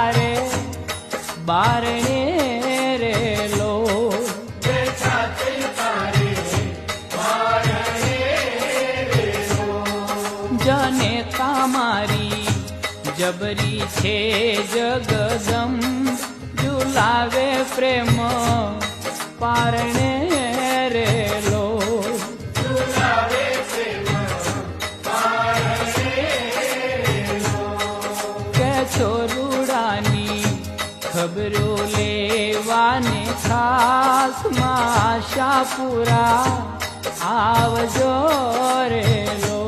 તારે બારણે રેલો જને તમારી જબરી છે જગદમ ઝુલાવે પ્રેમ પારણે રેલો કે છોરુડાની ખબરો લેવાને ખાસ માં આશાપુરા આવજો રેલો